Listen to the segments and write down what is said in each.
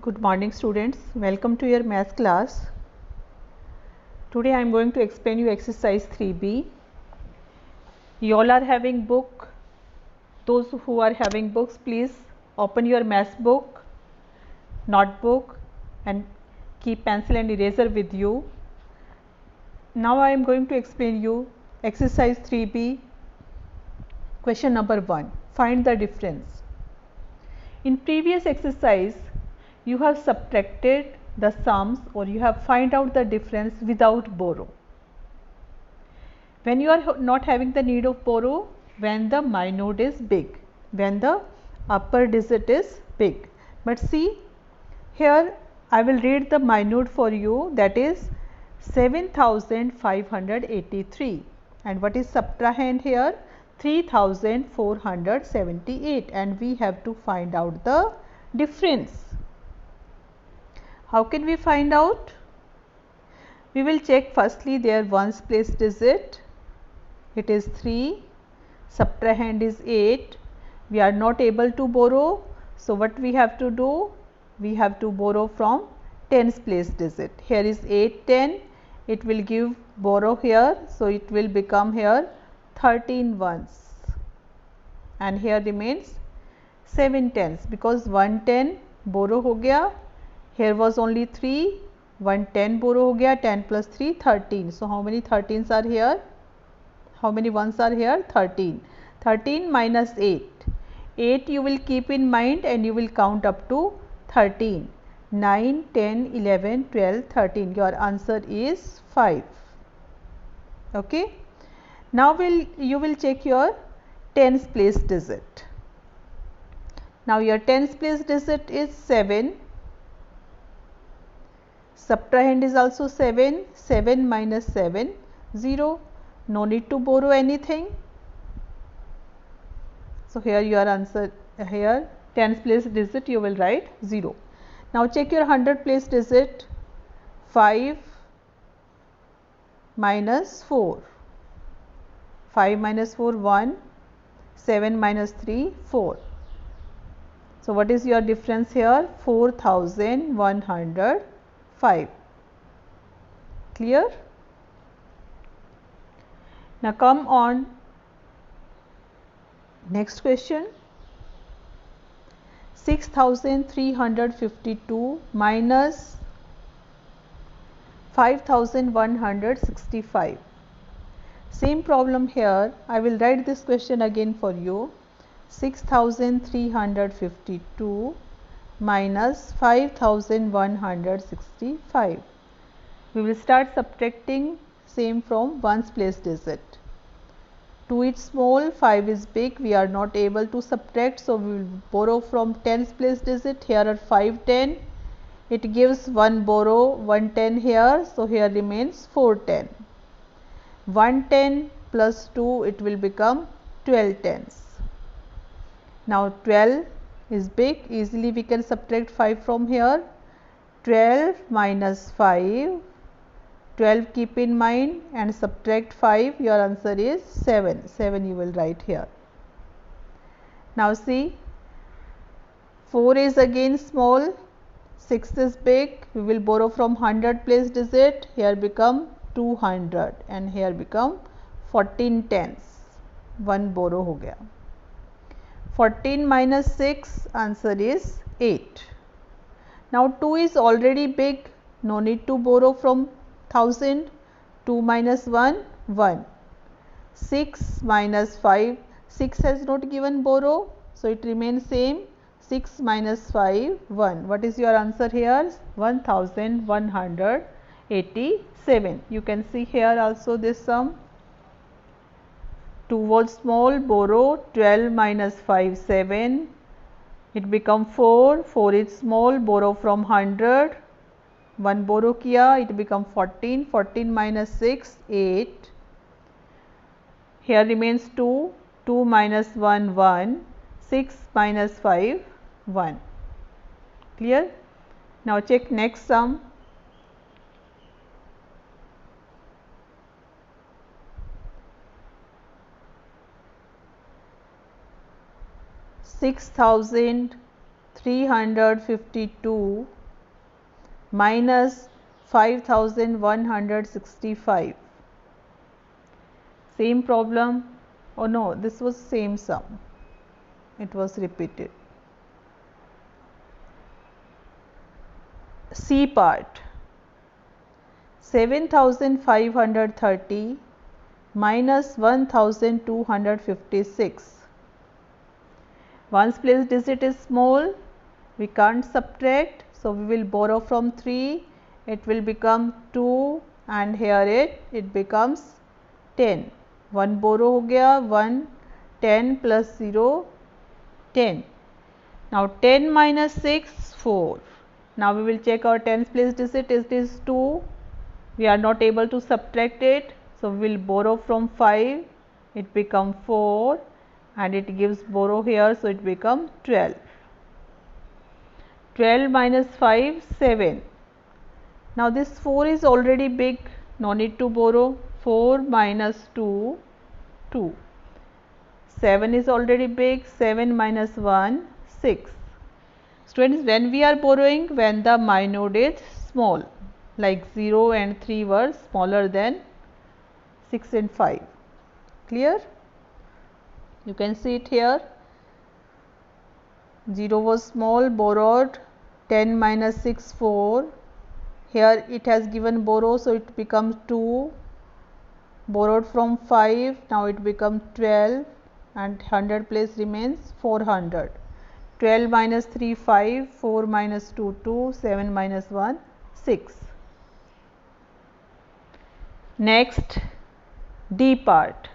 Good morning students, welcome to your math class. Today I am going to explain you exercise 3B. You all are having book. Those who are having books, please open your math book, notebook and keep pencil and eraser with you. Now I am going to explain you exercise 3B, question number 1. Find the difference. In previous exercise, you have subtracted the sums or you have find out the difference without borrow. When you are not having the need of borrow, when the minode is big, when the upper digit is big. But see, here I will read the minode for you, that is 7583, and what is subtrahend here? 3478, and we have to find out the difference. How can we find out? We will check firstly their ones place digit. It is 3, subtrahend is 8. We are not able to borrow, so what we have to do? We have to borrow from tens place digit. Here is 8 10, it will give borrow here, so it will become here 13 ones, and here remains 7 tens, because 1 10 borrow हो गया. Here was only 3, 1 10 borrow हो गया, 10 plus 3 13. So how many 13s are here? How many ones are here? 13. 13 minus 8. 8 you will keep in mind and you will count up to 13. 9, 10, 11, 12, 13. Your answer is 5. Okay. Now you will check your tens place digit. Now your tens place digit is 7. Subtrahend is also 7. 7 minus 7, 0. No need to borrow anything. So here your answer, here tens place digit you will write 0. Now check your 100 place digit. 5 minus 4. 5 minus 4 1. 7 minus 3 4. So what is your difference here? 4105. Clear? Now come on next question. 6352 minus 5165. Same problem here. I will write this question again for you. 6352 minus 5165. We will start subtracting same from ones place digit. 2 is small, 5 is big. We are not able to subtract, so we will borrow from tens place digit. Here are 5 10. It gives 1 borrow, 1 10 here, so here remains 4 10. 1 10 plus 2, it will become 12 tens. Now 12 is big, easily we can subtract 5 from here. 12 minus 5, 12 keep in mind and subtract 5, your answer is 7. 7 you will write here. Now see, 4 is again small, 6 is big. We will borrow from 100 place digit. Here become 200 and here become 14 tens. 1 borrow हो गया. 14 minus 6, answer is 8. Now 2 is already big, no need to borrow from 1000. 2 minus 1, 1. 6 minus 5, 6 has not given borrow, so it remains same. 6 minus 5, 1. What is your answer here? 1187. You can see here also this sum. 2 was small, borrow. 12 minus 5, 7. It become 4. 4 is small, borrow from 100. 1 borrow किया, it become 14. 14 minus 6, 8. Here remains 2. 2 minus 1, 1. 6 minus 5, 1. Clear? Now check next sum. 6,300 352 minus 5165. Same problem. Oh no, this was same sum. It was repeated. C part. 7530 minus 1256. Ones place digit is small, we can't subtract, so we will borrow from 3, it will become 2 and here it becomes 10. 1 borrow ho gaya, 1, 10 plus 0, 10. Now 10 minus 6, 4. Now we will check our tens place digit, it is 2, we are not able to subtract it, so we will borrow from 5, it become 4 and it gives borrow here, so it become 12. 12 minus 5, 7. Now this 4 is already big, no need to borrow. 4 minus 2, 2. 7 is already big, 7 minus 1, 6. Students, when we are borrowing, when the mynode is small, like 0 and 3 were smaller than 6 and 5. Clear? You can see it here. 0 was small, borrowed, 10 minus 6, 4. Here it has given borrow, so it becomes 2. Borrowed from 5, now it becomes 12 and 100 place remains 400. 12 minus 3, 5, 4 minus 2, 2, 7 minus 1, 6. Next, D part.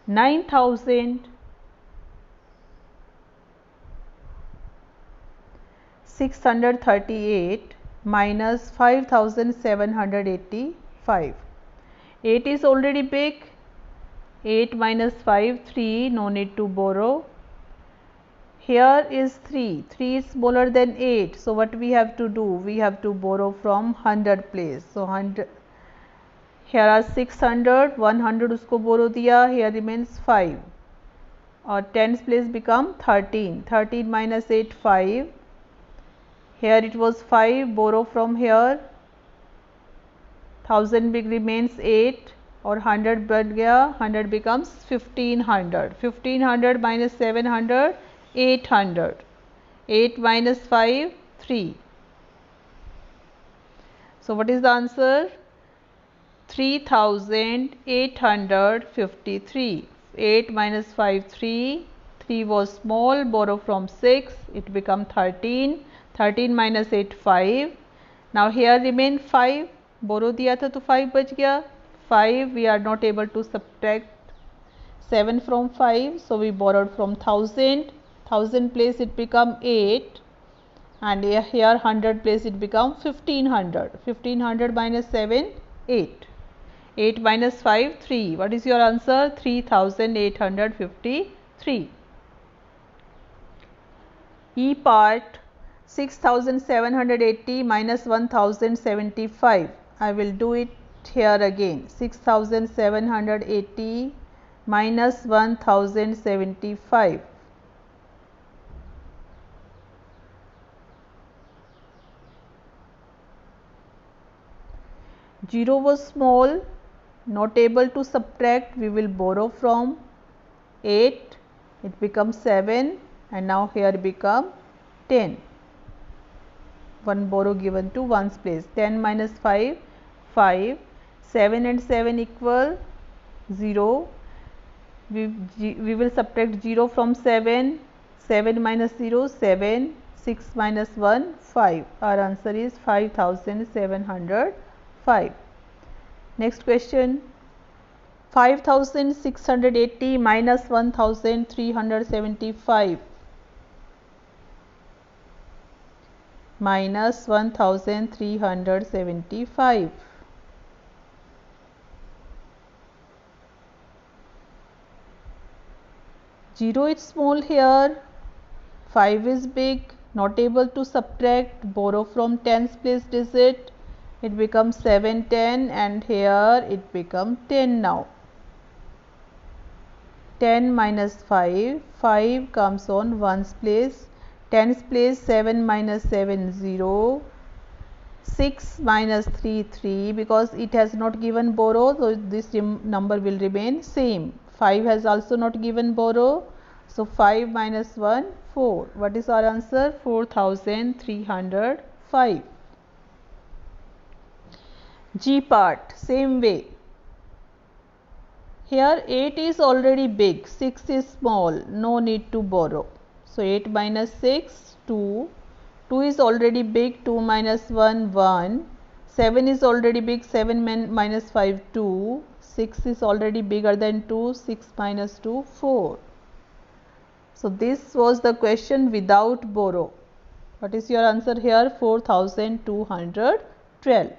9638 minus 5785. 8 is already big. 8 minus 5, 3, no need to borrow. Here is 3, 3 is smaller than 8, so what we have to do? We have to borrow from 100 place. So 100, here are 600, 100 usko borrow diya, here remains 5. Or tens place become 13, 13 minus 8, 5. Here it was 5, borrow from here, 1000 big remains 8 or 100 बढ़ गया, 100 becomes 1500. 1500 minus 700, 800. 8 minus 5, 3. So what is the answer? 3853. 8 minus 5, 3. 3 was small, borrow from 6, it become 13. 13 minus 8, 5. Now here remain 5. Borrow दिया था तो 5 बच गया. 5 we are not able to subtract 7 from 5, so we borrowed from 1000. 1000 place it become 8 and here 100 place it become 1500. 1500 minus 7, 8. 8 minus 5, 3. What is your answer? 3853. E part. 6780 minus 1075. I will do it here again. 6780 minus 1075. 0 was small, not able to subtract, we will borrow from 8, it becomes 7 and now here become 10. 1 borrow given to ones place. 10 minus 5, 5. 7 and 7 equal 0. We will subtract 0 from 7. 7 minus 0, 7. 6 minus 1, 5. Our answer is 5705. Next question. 5680 minus 1375. Minus 1375. 0 is small here, 5 is big, not able to subtract, borrow from tens place digit, it becomes 7, 10 and here it becomes 10 now. 10 minus 5, 5 comes on ones place, tens place 7 minus 7 0, 6 minus 3 3, because it has not given borrow, so this number will remain same. 5 has also not given borrow, so 5 minus 1 4. What is our answer? 4305. G part, same way. Here 8 is already big, 6 is small, no need to borrow. So 8 minus 6 2, 2 is already big, 2 minus 1 1, 7 is already big, 7 minus 5 2, 6 is already bigger than 2, 6 minus 2 4. So this was the question without borrow. What is your answer here? 4212.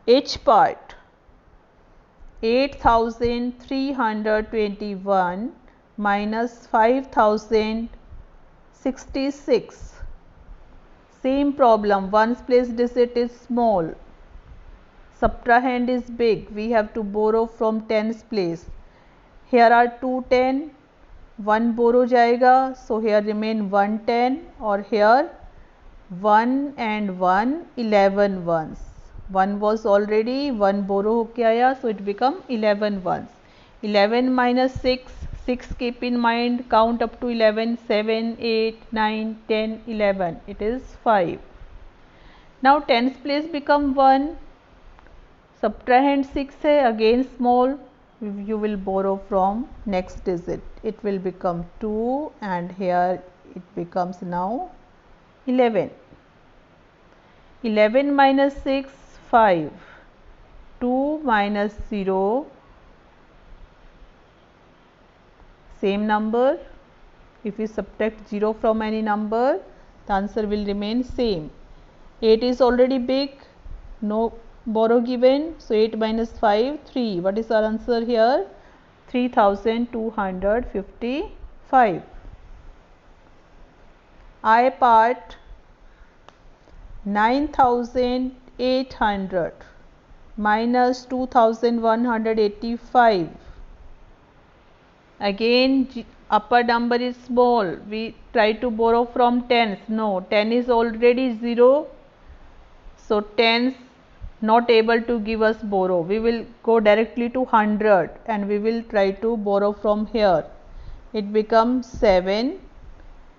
H part, 8321 minus 5066. Same problem, ones place digit is small, subtrahend is big, we have to borrow from tens place. Here are 2 10, 1 borrow jayega, so here remain 1 10, or here 1 and 1 11 ones. 1 was already, 1 borrow hoke aaya, so it become 11 ones. 11 minus 6, 6 keep in mind, count up to 11, 7, 8, 9, 10, 11, it is 5. Now tens place become 1, subtrahend 6 hai, again small, you will borrow from next digit, it will become 2, and here it becomes now 11. 11 minus 6 5, 2 minus 0, same number. If we subtract 0 from any number, the answer will remain same. 8 is already big, no borrow given, so 8 minus 5 3. What is our answer here? 3255. I part, 9800 minus 2185. Again upper number is small, we try to borrow from tens. No, 10 is already 0, so tens not able to give us borrow. We will go directly to 100 and we will try to borrow from here. It becomes 7.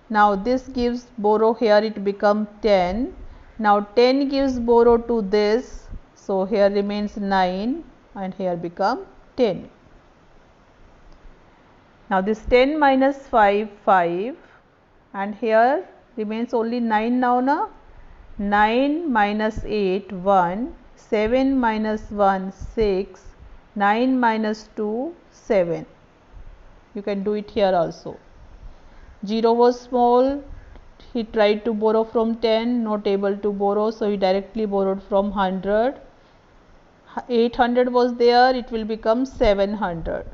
Now this gives borrow, here it becomes 10. Now 10 gives borrow to this, so here remains 9 and here become 10. Now this 10 minus 5 5, and here remains only 9 now na. 9 minus 8 1, 7 minus 1 6, 9 minus 2 7. You can do it here also. 0 was small, he tried to borrow from 10, not able to borrow, so he directly borrowed from 100. 800 was there, it will become 700.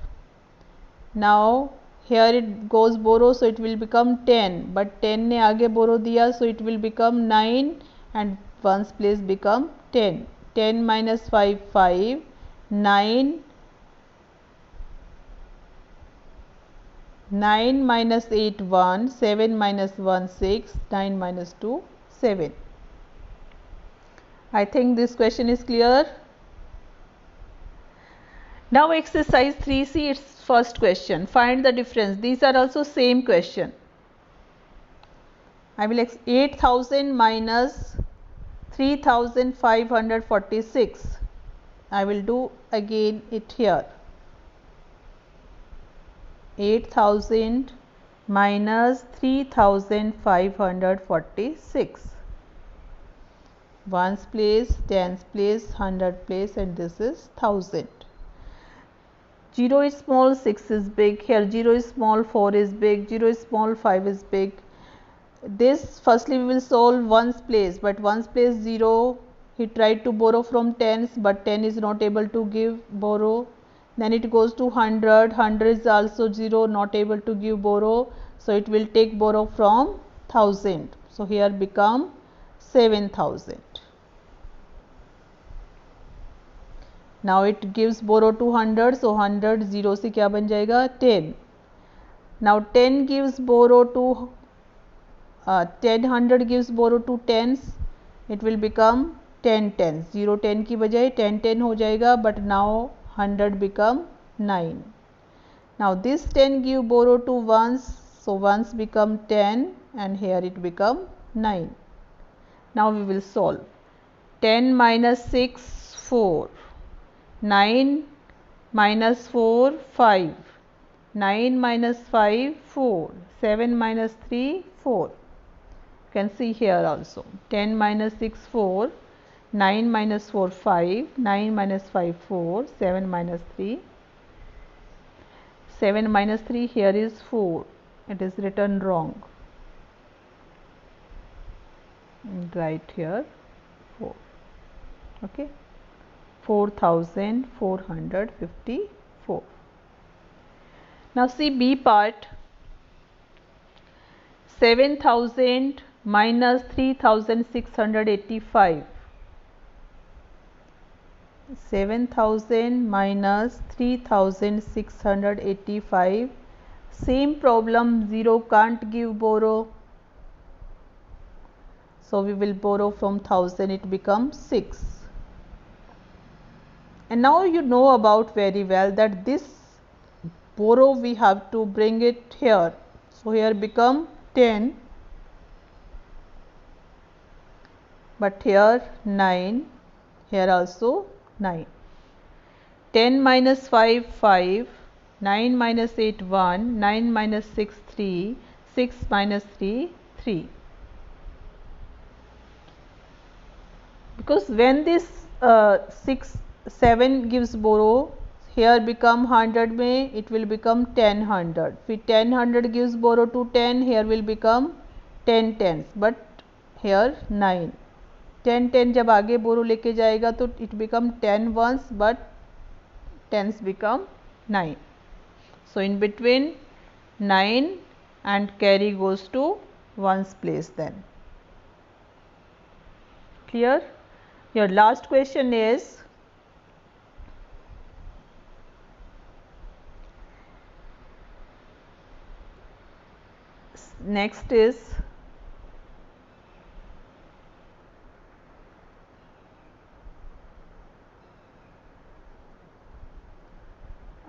Now here it goes borrow, so it will become 10, but 10 ne aage borrow diya, so it will become 9 and ones place become 10. 10 minus 5 5, 9, 9 minus 8 1, 7 minus 1 6, 9 minus 2 7. I think this question is clear. Now exercise 3C, its first question, find the difference. These are also same question. I will 8000 minus 3546. I will do again it here. 8000 minus 3546. Ones place, tens place, hundred place, and this is 1000. 0 is small, 6 is big. Here 0 is small, 4 is big. 0 is small, 5 is big. This firstly we will solve ones place, but ones place 0. He tried to borrow from tens, but 10 is not able to give borrow. Then it goes to 100. 100 is also 0, not able to give borrow. So it will take borrow from 1000. So here become 7000. Now it gives borrow to 100, so 100 0 से क्या बन जाएगा 10. Now 10 gives borrow to 10 100 gives borrow to tens, it will become 10 tens. 0 10 की बजाय 10 10 हो जाएगा, but now 100 become 9. Now this 10 give borrow to ones, so ones become 10 and here it become 9. Now we will solve. 10 minus 6 4, 9 minus 4 5, 9 minus 5 4, 7 minus 3 4. You can see here also 10 minus 6 4, 9 minus 4 5, 9 minus 5 4, 7 minus 3, 7 minus 3 here is 4, it is written wrong, right here 4, okay, 4454. Now see B part. 7000 minus 3685. 7000 minus 3685. Same problem, 0 can't give borrow. So we will borrow from 1000, it becomes 6. And now you know about very well that this borrow we have to bring it here. So here become 10, but here 9, here also 9. 10 minus 5 5, 9 minus 8 1, 9 minus 6 3, 6 minus 3 3. Because when this 6 7 gives borrow, here become 100 में it will become 10 100. फिर 10 100 gives borrow to 10, here will become 10 tens, but here 9. 10 10 जब आगे borrow लेके जाएगा तो it become 10 ones, but tens become 9. So in between 9 and carry goes to ones place then. Clear? Your last question is, next is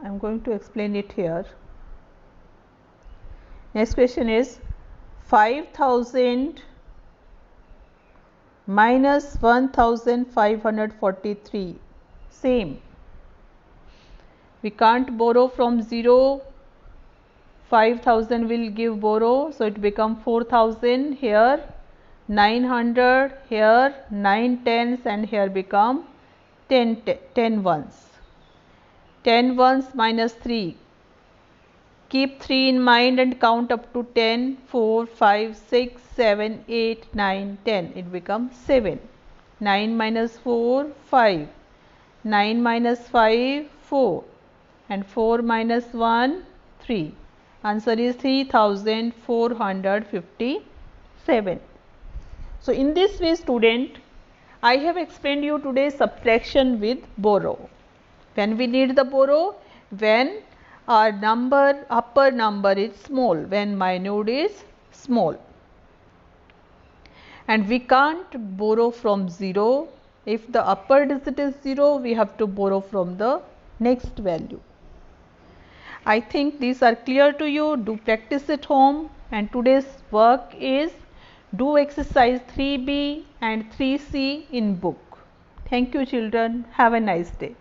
I am going to explain it here. Next question is 5000 minus 1543. Same. We can't borrow from 0. 5000 will give borrow, so it become 4000 here, 900 here, 9 tens and here become 10 ones. 10 ones minus 3. Keep 3 in mind and count up to 10, 4, 5, 6, 7, 8, 9, 10. It becomes 7. 9 minus 4, 5. 9 minus 5, 4. And 4 minus 1, 3. Answer is 3457. So in this way, student, I have explained you today subtraction with borrow. When we need the borrow, when our number, upper number is small, when minute is small. And we can't borrow from 0. If the upper digit is 0, we have to borrow from the next value. I think these are clear to you. Do practice at home, and today's work is do exercise 3B and 3C in book. Thank you children. Have a nice day.